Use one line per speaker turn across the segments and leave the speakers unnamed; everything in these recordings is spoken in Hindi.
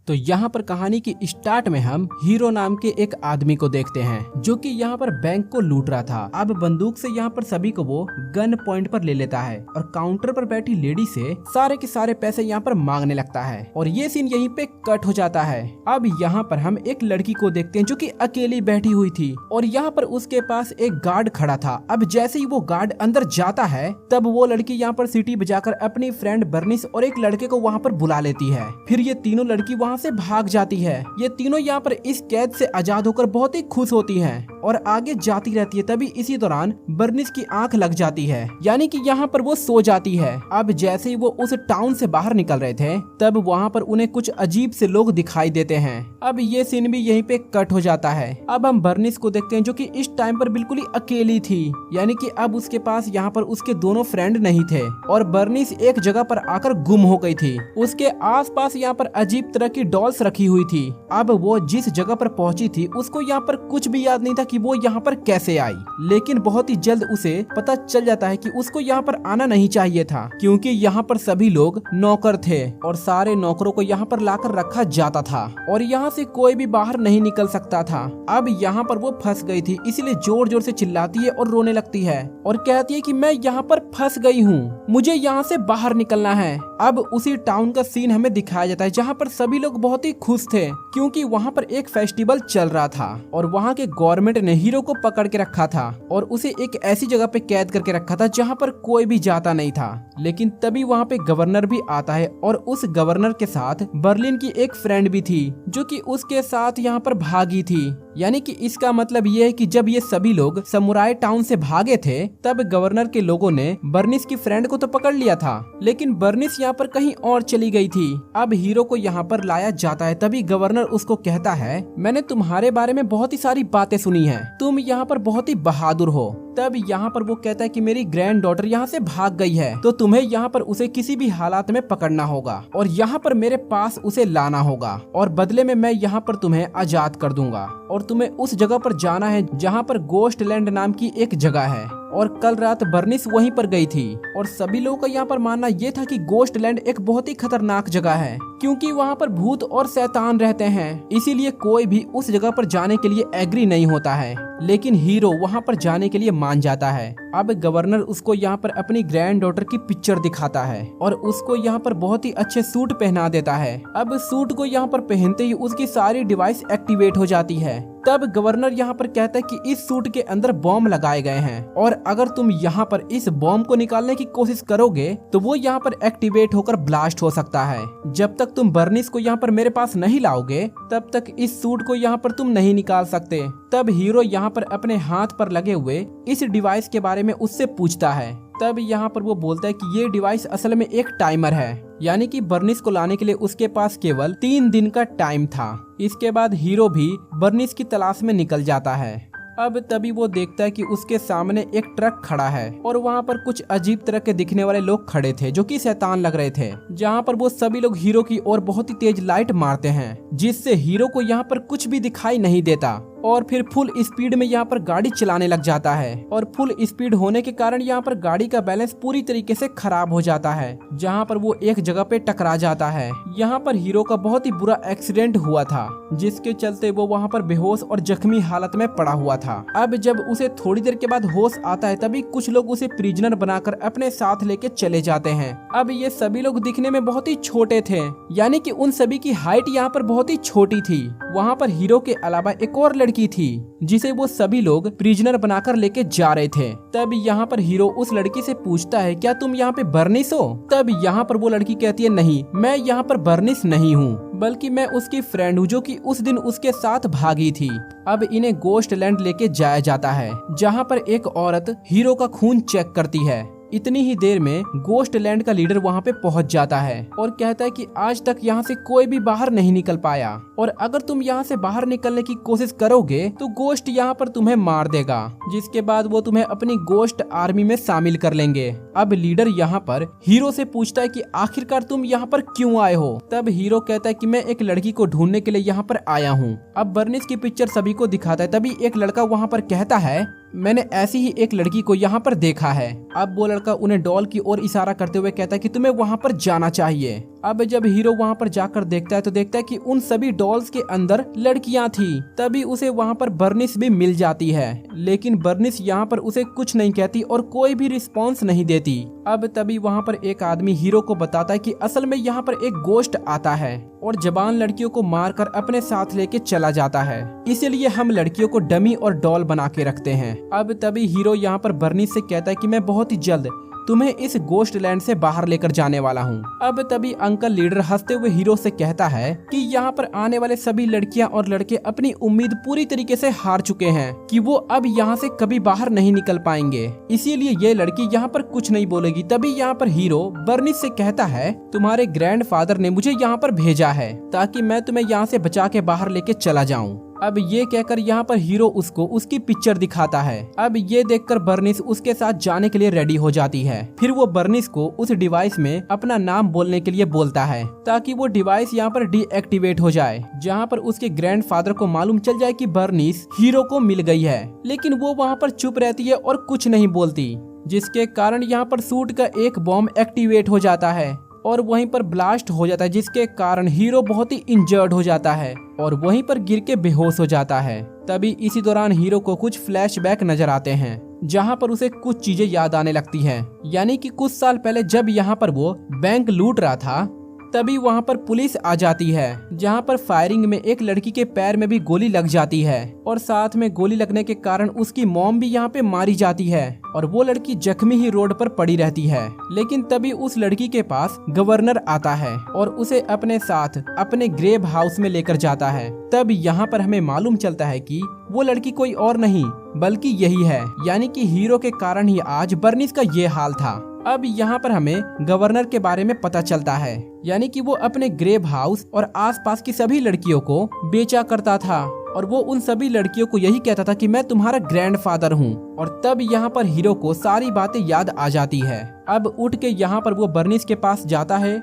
तो यहाँ पर कहानी की स्टार्ट में हम हीरो नाम के एक आदमी को देखते हैं जो कि यहाँ पर बैंक को लूट रहा था। अब बंदूक से यहाँ पर सभी को वो गन पॉइंट पर ले लेता है और काउंटर पर बैठी लेडी से सारे के सारे पैसे यहाँ पर मांगने लगता है और ये सीन यहीं पे कट हो जाता है। अब यहाँ पर हम एक लड़की को देखते हैं जो कि अकेली बैठी हुई थी और यहाँ पर उसके पास एक गार्ड खड़ा था। अब जैसे ही वो गार्ड अंदर जाता है तब वो लड़की यहाँ पर सीटी बजाकर अपनी फ्रेंड बर्निस और एक लड़के को वहाँ पर बुला लेती है। फिर ये तीनों लड़की वहाँ से भाग जाती है। ये तीनों यहाँ पर इस कैद से आजाद होकर बहुत ही खुश होती हैं और आगे जाती रहती है। तभी इसी दौरान बर्निस की आंख लग जाती है, यानी कि यहाँ पर वो सो जाती है। अब जैसे ही वो उस टाउन से बाहर निकल रहे थे तब वहाँ पर उन्हें कुछ अजीब से लोग दिखाई देते हैं। अब ये सीन भी यहीं पे कट हो जाता है। अब हम बर्निस को देखते हैं जो कि इस टाइम पर बिल्कुल ही अकेली थी, यानी कि अब उसके पास यहाँ पर उसके दोनों फ्रेंड नहीं थे और बर्निस एक जगह पर आकर गुम हो गई थी। उसके आसपास यहाँ पर अजीब तरह की डॉल्स रखी हुई थी। अब वो जिस जगह पर पहुंची थी उसको यहाँ पर कुछ भी याद नहीं था कि वो यहाँ पर कैसे आई, लेकिन बहुत ही जल्द उसे पता चल जाता है कि उसको यहाँ पर आना नहीं चाहिए था क्योंकि यहाँ पर सभी लोग नौकर थे और सारे नौकरों को यहाँ पर लाकर रखा जाता था और यहाँ से कोई भी बाहर नहीं निकल सकता था। अब यहाँ पर वो फंस गई थी, इसलिए जोर जोर से चिल्लाती है और रोने लगती है और कहती है कि मैं यहाँ पर फंस गई हूँ, मुझे यहाँ से बाहर निकलना है। अब उसी टाउन का सीन हमें दिखाया जाता है जहाँ पर सभी लोग बहुत ही खुश थे क्योंकि वहाँ पर एक फेस्टिवल चल रहा था और वहाँ के गवर्नमेंट ने हीरो को पकड़ के रखा था और उसे एक ऐसी जगह पे कैद करके रखा था जहाँ पर कोई भी जाता नहीं था। लेकिन तभी वहाँ पे गवर्नर भी आता है और उस गवर्नर के साथ बर्लिन की एक फ्रेंड भी थी जो कि उसके साथ यहाँ पर भागी थी। यानी कि इसका मतलब ये है कि जब ये सभी लोग समुराई टाउन से भागे थे तब गवर्नर के लोगों ने बर्निस की फ्रेंड को तो पकड़ लिया था, लेकिन बर्निस यहाँ पर कहीं और चली गई थी। अब हीरो को यहाँ पर लाया जाता है। तभी गवर्नर उसको कहता है, मैंने तुम्हारे बारे में बहुत ही सारी बातें सुनी हैं, तुम यहाँ पर बहुत ही बहादुर हो। तब यहाँ पर वो कहता है कि मेरी ग्रैंड डॉटर यहाँ से भाग गई है तो तुम्हें यहाँ पर उसे किसी भी हालात में पकड़ना होगा और यहाँ पर मेरे पास उसे लाना होगा और बदले में मैं यहाँ पर तुम्हें आजाद कर दूंगा और तुम्हें उस जगह पर जाना है जहाँ पर गोस्ट लैंड नाम की एक जगह है। और कल रात बर्निस वहीं पर गई थी और सभी लोगों का यहाँ पर मानना ये था कि गोस्ट लैंड एक बहुत ही खतरनाक जगह है क्योंकि वहाँ पर भूत और शैतान रहते हैं, इसीलिए कोई भी उस जगह पर जाने के लिए एग्री नहीं होता है। लेकिन हीरो वहाँ पर जाने के लिए मान जाता है। अब गवर्नर उसको यहाँ पर अपनी ग्रैंड डॉटर की पिक्चर दिखाता है और उसको यहाँ पर बहुत ही अच्छे सूट पहना देता है। अब सूट को यहाँ पर पहनते ही उसकी सारी डिवाइस एक्टिवेट हो जाती है। तब गवर्नर यहाँ पर कहता है कि इस सूट के अंदर बॉम्ब लगाए गए हैं और अगर तुम यहाँ पर इस बॉम्ब को निकालने की कोशिश करोगे तो वो यहाँ पर एक्टिवेट होकर ब्लास्ट हो सकता है। जब तक तुम बर्निस को यहाँ पर मेरे पास नहीं लाओगे तब तक इस सूट को यहाँ पर तुम नहीं निकाल सकते। तब हीरो यहाँ पर अपने हाथ पर लगे हुए इस डिवाइस के बारे में उससे पूछता है। तब यहाँ पर वो बोलता है कि ये डिवाइस असल में एक टाइमर है, यानी कि बर्निस को लाने के लिए उसके पास केवल 3 दिन का टाइम था। इसके बाद हीरो भी बर्निस की तलाश में निकल जाता है। अब तभी वो देखता है कि उसके सामने एक ट्रक खड़ा है और वहाँ पर कुछ अजीब तरह के दिखने वाले लोग खड़े थे जो कि शैतान लग रहे थे, जहाँ पर वो सभी लोग हीरो की ओर बहुत ही तेज लाइट मारते हैं जिससे हीरो को यहाँ पर कुछ भी दिखाई नहीं देता और फिर फुल स्पीड में यहाँ पर गाड़ी चलाने लग जाता है और फुल स्पीड होने के कारण यहाँ पर गाड़ी का बैलेंस पूरी तरीके से खराब हो जाता है, जहाँ पर वो एक जगह पे टकरा जाता है। यहाँ पर हीरो का बहुत ही बुरा एक्सीडेंट हुआ था जिसके चलते वो वहाँ पर बेहोश और जख्मी हालत में पड़ा हुआ था। अब जब उसे थोड़ी देर के बाद होश आता है तभी कुछ लोग उसे प्रिजनर बनाकर अपने साथ लेके चले जाते हैं। अब ये सभी लोग दिखने में बहुत ही छोटे थे, यानी कि उन सभी की हाइट यहाँ पर बहुत ही छोटी थी। वहाँ पर हीरो के अलावा एक और लड़की थी जिसे वो सभी लोग प्रिजनर बनाकर लेके जा रहे थे। तब यहाँ पर हीरो उस लड़की से पूछता है, क्या तुम यहाँ पे बर्निस हो? तब यहाँ पर वो लड़की कहती है, नहीं, मैं यहाँ पर बर्निस नहीं हूँ, बल्कि मैं उसकी फ्रेंड हूँ जो कि उस दिन उसके साथ भागी थी। अब इन्हें गोस्ट लैंड लेके जाया जाता है जहाँ पर एक औरत हीरो का खून चेक करती है। इतनी ही देर में गोस्ट लैंड का लीडर वहाँ पे पहुँच जाता है और कहता है कि आज तक यहाँ से कोई भी बाहर नहीं निकल पाया और अगर तुम यहाँ से बाहर निकलने की कोशिश करोगे तो गोस्ट यहाँ पर तुम्हें मार देगा, जिसके बाद वो तुम्हें अपनी गोस्ट आर्मी में शामिल कर लेंगे। अब लीडर यहाँ पर हीरो से पूछता है कि आखिरकार तुम यहाँ पर क्यों आए हो? तब हीरो कहता है कि मैं एक लड़की को ढूंढने के लिए यहाँ पर आया हूँ। अब बर्निस की पिक्चर सभी को दिखाता है। तभी एक लड़का वहाँ पर कहता है, मैंने ऐसी ही एक लड़की को यहाँ पर देखा है। अब वो लड़का उन्हें डॉल की ओर इशारा करते हुए कहता है कि तुम्हें वहाँ पर जाना चाहिए अब जब हीरो वहाँ पर जाकर देखता है तो देखता है कि उन सभी डॉल्स के अंदर लड़कियां थी। तभी उसे वहाँ पर बर्निस भी मिल जाती है, लेकिन बर्निस यहाँ पर उसे कुछ नहीं कहती और कोई भी रिस्पॉन्स नहीं देती। अब तभी वहाँ पर एक आदमी हीरो को बताता है कि असल में यहाँ पर एक गोश्ट आता है और जवान लड़कियों को मारकर अपने साथ लेके चला जाता है, इसीलिए हम लड़कियों को डमी और डॉल बना के रखते हैं। अब तभी हीरो यहाँ पर बर्निस से कहता है कि मैं बहुत ही जल्द तुम्हें इस गोश्ट लैंड से बाहर लेकर जाने वाला हूँ। अब तभी अंकल लीडर हंसते हुए हीरो से कहता है कि यहाँ पर आने वाले सभी लड़कियाँ और लड़के अपनी उम्मीद पूरी तरीके से हार चुके हैं कि वो अब यहाँ से कभी बाहर नहीं निकल पाएंगे, इसीलिए ये लड़की यहाँ पर कुछ नहीं बोलेगी। तभी यहाँ पर हीरो बर्निस से कहता है तुम्हारे ग्रैंडफादर ने मुझे यहाँ पर भेजा है ताकि मैं तुम्हें यहाँ से बचा के बाहर लेके चला जाऊँ। अब ये कहकर यहाँ पर हीरो उसको उसकी पिक्चर दिखाता है। अब ये देखकर बर्निस उसके साथ जाने के लिए रेडी हो जाती है। फिर वो बर्निस को उस डिवाइस में अपना नाम बोलने के लिए बोलता है ताकि वो डिवाइस यहाँ पर डीएक्टिवेट हो जाए, जहाँ पर उसके ग्रैंडफादर को मालूम चल जाए कि बर्निस हीरो को मिल गई है। लेकिन वो वहाँ पर चुप रहती है और कुछ नहीं बोलती, जिसके कारण यहाँ पर सूट का एक बॉम्ब एक्टिवेट हो जाता है और वहीं पर ब्लास्ट हो जाता है, जिसके कारण हीरो बहुत ही इंजर्ड हो जाता है और वहीं पर गिर के बेहोश हो जाता है। तभी इसी दौरान हीरो को कुछ फ्लैशबैक नजर आते हैं, जहां पर उसे कुछ चीजें याद आने लगती हैं। यानी कि कुछ साल पहले जब यहाँ पर वो बैंक लूट रहा था, तभी वहाँ पर पुलिस आ जाती है, जहाँ पर फायरिंग में एक लड़की के पैर में भी गोली लग जाती है और साथ में गोली लगने के कारण उसकी मॉम भी यहाँ पे मारी जाती है और वो लड़की जख्मी ही रोड पर पड़ी रहती है। लेकिन तभी उस लड़की के पास गवर्नर आता है और उसे अपने साथ अपने ग्रेव हाउस में लेकर जाता है। तब यहाँ पर हमें मालूम चलता है कि वो लड़की कोई और नहीं बल्कि यही है, यानी कि हीरो के कारण ही आज बर्निस का ये हाल था। अब यहाँ पर हमें गवर्नर के बारे में पता चलता है, यानी कि वो अपने ग्रेव हाउस और आसपास की सभी लड़कियों को बेचा करता था और वो उन सभी लड़कियों को यही कहता था कि मैं तुम्हारा ग्रैंडफादर हूँ। और तब यहाँ पर हीरो को सारी बातें याद आ जाती है। अब उठ के यहाँ पर वो बर्निस के पास जाता है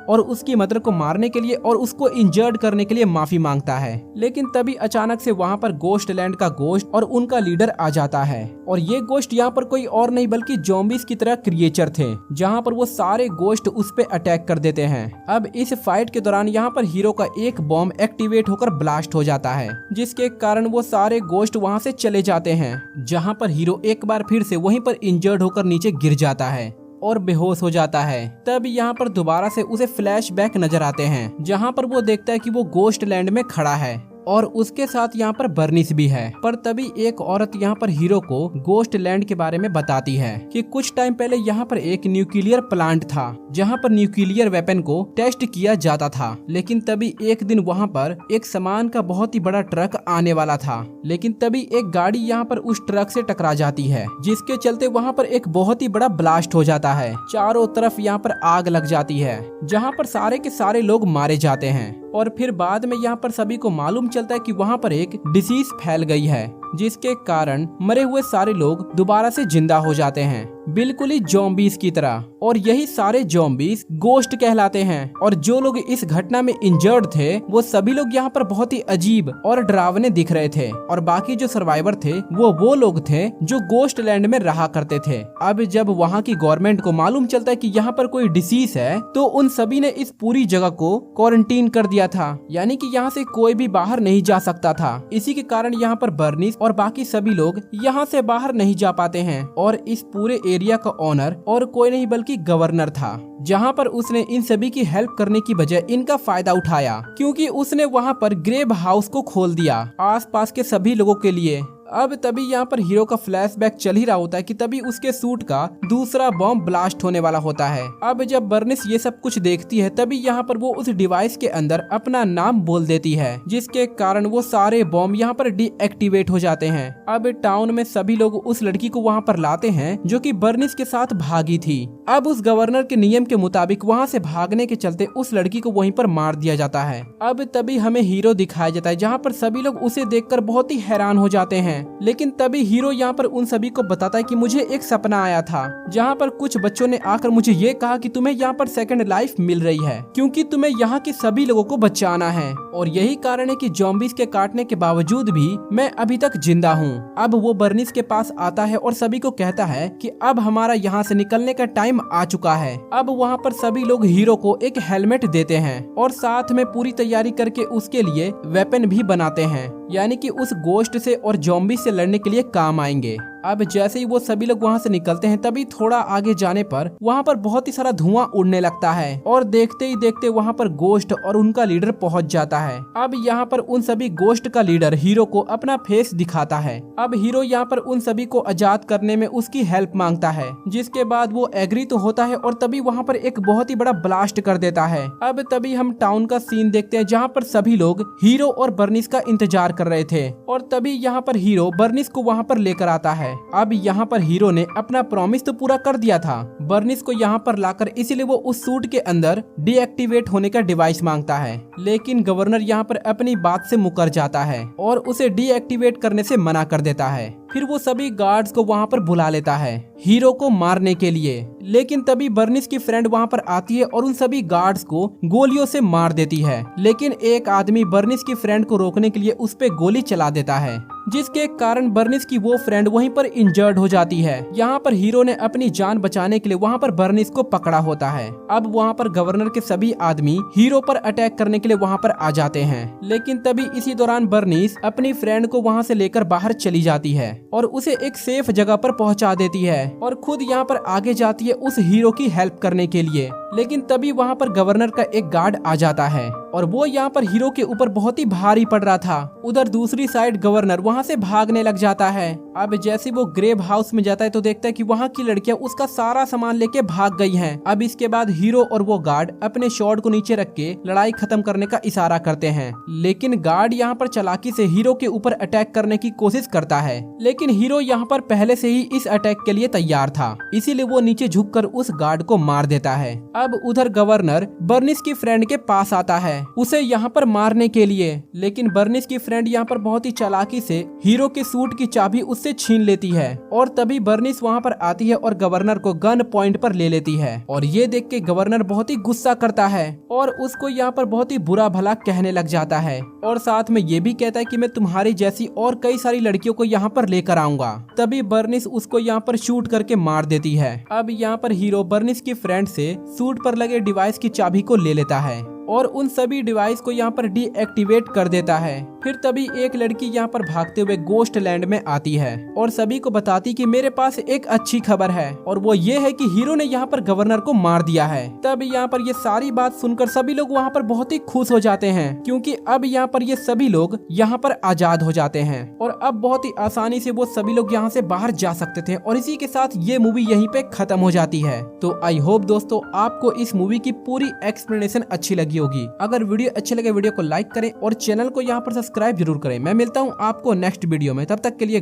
और उसकी मदर को मारने के लिए और उसको इंजर्ड करने के लिए माफी मांगता है। लेकिन तभी अचानक से वहाँ पर गोश्ट लैंड का गोश्ट और उनका लीडर आ जाता है और ये गोश्ट यहाँ पर कोई और नहीं बल्कि ज़ॉम्बीज़ की तरह क्रिएचर थे, जहाँ पर वो सारे गोश्ट उस पे अटैक कर देते हैं। अब इस फाइट के दौरान यहाँ पर हीरो का एक बॉम्ब एक्टिवेट होकर ब्लास्ट हो जाता है, जिसके कारण वो सारे गोश्ट वहाँ से चले जाते हैं, जहाँ पर हीरो एक बार फिर से वहीं पर इंजर्ड होकर नीचे गिर जाता है और बेहोश हो जाता है। तब यहाँ पर दोबारा से उसे फ्लैशबैक नजर आते हैं, जहाँ पर वो देखता है कि वो गोश्ट लैंड में खड़ा है और उसके साथ यहाँ पर बर्निस भी है। पर तभी एक औरत यहाँ पर हीरो को गोश्ट लैंड के बारे में बताती है कि कुछ टाइम पहले यहाँ पर एक न्यूक्लियर प्लांट था, जहाँ पर न्यूक्लियर वेपन को टेस्ट किया जाता था। लेकिन तभी एक दिन वहाँ पर एक सामान का बहुत ही बड़ा ट्रक आने वाला था, लेकिन तभी एक गाड़ी यहाँ पर उस ट्रक से टकरा जाती है, जिसके चलते वहाँ पर एक बहुत ही बड़ा ब्लास्ट हो जाता है। चारों तरफ यहाँ पर आग लग जाती है, जहाँ पर सारे के सारे लोग मारे जाते हैं और फिर बाद में यहाँ पर सभी को मालूम चलता है कि वहाँ पर एक डिसीज फैल गई है, जिसके कारण मरे हुए सारे लोग दोबारा से जिंदा हो जाते हैं, बिल्कुल ही ज़ॉम्बीज़ की तरह। और यही सारे ज़ॉम्बीज़ गोश्ट कहलाते हैं। और जो लोग इस घटना में इंजर्ड थे वो सभी लोग यहाँ पर बहुत ही अजीब और डरावने दिख रहे थे, और बाकी जो सर्वाइवर थे वो लोग थे जो गोश्ट लैंड में रहा करते थे। अब जब वहाँ की गवर्नमेंट को मालूम चलता है कि यहाँ पर कोई डिसीज है, तो उन सभी ने इस पूरी जगह को क्वारंटीन कर दिया था, यानी कि यहाँ से कोई भी बाहर नहीं जा सकता था। इसी के कारण यहाँ पर बर्निस और बाकी सभी लोग यहाँ से बाहर नहीं जा पाते हैं। और इस पूरे एरिया का ओनर और कोई नहीं बल्कि गवर्नर था, जहाँ पर उसने इन सभी की हेल्प करने की बजाय इनका फायदा उठाया, क्योंकि उसने वहाँ पर ग्रेव हाउस को खोल दिया आसपास के सभी लोगों के लिए। अब तभी यहाँ पर हीरो का फ्लैशबैक चल ही रहा होता है कि तभी उसके सूट का दूसरा बॉम्ब ब्लास्ट होने वाला होता है। अब जब बर्निस ये सब कुछ देखती है, तभी यहाँ पर वो उस डिवाइस के अंदर अपना नाम बोल देती है, जिसके कारण वो सारे बॉम्ब यहाँ पर डीएक्टिवेट हो जाते हैं। अब टाउन में सभी लोग उस लड़की को वहाँ पर लाते हैं जो कि बर्निस के साथ भागी थी। अब उस गवर्नर के नियम के मुताबिक वहाँ से भागने के चलते उस लड़की को वहीं पर मार दिया जाता है। अब तभी हमें हीरो दिखाया जाता है, जहाँ पर सभी लोग उसे देखकर बहुत ही हैरान हो जाते हैं लेकिन तभी हीरो यहाँ पर उन सभी को बताता है कि मुझे एक सपना आया था जहाँ पर कुछ बच्चों ने आकर मुझे ये कहा कि तुम्हें यहाँ पर सेकंड लाइफ मिल रही है क्योंकि तुम्हें यहाँ के सभी लोगों को बचाना है और यही कारण है कि ज़ॉम्बीज़ के काटने के बावजूद भी मैं अभी तक जिंदा हूँ। अब वो बर्निस के पास आता है और सभी को कहता है कि अब हमारा यहाँ से निकलने का टाइम आ चुका है। अब वहाँ पर सभी लोग हीरो को एक हेलमेट देते हैं और साथ में पूरी तैयारी करके उसके लिए वेपन भी बनाते हैं, यानी कि उस गोश्त से और ज़ॉम्बी से लड़ने के लिए काम आएंगे। अब जैसे ही वो सभी लोग वहाँ से निकलते हैं तभी थोड़ा आगे जाने पर वहाँ पर बहुत ही सारा धुआं उड़ने लगता है और देखते ही देखते वहाँ पर गोश्त और उनका लीडर पहुँच जाता है। अब यहाँ पर उन सभी गोश्त का लीडर हीरो को अपना फेस दिखाता है। अब हीरो यहाँ पर उन सभी को आजाद करने में उसकी हेल्प मांगता है, जिसके बाद वो एग्री तो होता है और तभी वहाँ पर एक बहुत ही बड़ा ब्लास्ट कर देता है। अब तभी हम टाउन का सीन देखते हैं जहाँ पर सभी लोग हीरो और बर्निस का इंतजार कर रहे थे और तभी यहाँ पर हीरो बर्निस को वहाँ पर लेकर आता है। अब यहाँ पर हीरो ने अपना प्रॉमिस तो पूरा कर दिया था बर्निस को यहाँ पर लाकर, इसीलिए वो उस सूट के अंदर डीएक्टिवेट होने का डिवाइस मांगता है, लेकिन गवर्नर यहाँ पर अपनी बात से मुकर जाता है और उसे डीएक्टिवेट करने से मना कर देता है। फिर वो सभी गार्ड्स को वहाँ पर बुला लेता है हीरो को मारने के लिए, लेकिन तभी बर्निस की फ्रेंड वहाँ पर आती है और उन सभी गार्ड्स को गोलियों से मार देती है, लेकिन एक आदमी बर्निस की फ्रेंड को रोकने के लिए उस पे गोली चला देता है, जिसके कारण बर्निस की वो फ्रेंड वहीं पर इंजर्ड हो जाती है। यहाँ पर हीरो ने अपनी जान बचाने के लिए वहाँ पर बर्निस को पकड़ा होता है। अब वहाँ पर गवर्नर के सभी आदमी हीरो पर अटैक करने के लिए वहाँ पर आ जाते हैं, लेकिन तभी इसी दौरान बर्निस अपनी फ्रेंड को वहाँ से लेकर बाहर चली जाती है और उसे एक सेफ जगह पर पहुँचा देती है और खुद यहाँ पर आगे जाती है उस हीरो की हेल्प करने के लिए। लेकिन तभी वहाँ पर गवर्नर का एक गार्ड आ जाता है और वो यहाँ पर हीरो के ऊपर बहुत ही भारी पड़ रहा था। उधर दूसरी साइड गवर्नर वहाँ से भागने लग जाता है। अब जैसे वो ग्रेव हाउस में जाता है तो देखता है कि वहाँ की लड़कियां उसका सारा सामान लेके भाग गई हैं। अब इसके बाद हीरो और वो गार्ड अपने शॉर्ट को नीचे रख के लड़ाई खत्म करने का इशारा करते हैं, लेकिन गार्ड यहाँ पर चालाकी से हीरो के ऊपर अटैक करने की कोशिश करता है, लेकिन हीरो यहाँ पर पहले से ही इस अटैक के लिए तैयार था, इसीलिए वो नीचे झुककर उस गार्ड को मार देता है। अब उधर गवर्नर बर्निस की फ्रेंड के पास आता है उसे यहाँ पर मारने के लिए, लेकिन बर्निस की फ्रेंड यहाँ पर बहुत ही चालाकी से हीरो के सूट की चाबी उससे छीन लेती है और तभी बर्निस वहाँ पर आती है और गवर्नर को गन पॉइंट पर ले लेती है और ये देख के गवर्नर बहुत ही गुस्सा करता है और उसको यहाँ पर बहुत ही बुरा भला कहने लग जाता है और साथ में ये भी कहता है कि मैं तुम्हारी जैसी और कई सारी लड़कियों को यहाँ पर लेकर आऊंगा। तभी बर्निस उसको यहाँ पर शूट करके मार देती है। अब यहाँ पर हीरो बर्निस की फ्रेंड से सूट पर लगे डिवाइस की चाबी को ले लेता है और उन सभी डिवाइस को यहाँ पर डीएक्टिवेट कर देता है। फिर तभी एक लड़की यहाँ पर भागते हुए गोस्ट लैंड में आती है और सभी को बताती कि मेरे पास एक अच्छी खबर है और वो ये है कि हीरो ने यहाँ पर गवर्नर को मार दिया है। तब यहाँ पर ये सारी बात सुनकर सभी लोग वहाँ पर बहुत ही खुश हो जाते हैं, क्योंकि अब यहाँ पर ये सभी लोग यहाँ पर आजाद हो जाते हैं और अब बहुत ही आसानी से वो सभी लोग यहाँ से बाहर जा सकते थे। और इसी के साथ ये मूवी यहीं पे खत्म हो जाती है। तो आई होप दोस्तों आपको इस मूवी की पूरी एक्सप्लेनेशन अच्छी लगी होगी। अगर वीडियो अच्छे लगे वीडियो को लाइक करें और चैनल को यहाँ पर सब्सक्राइब जरूर करें। मैं मिलता हूँ आपको नेक्स्ट वीडियो में, तब तक के लिए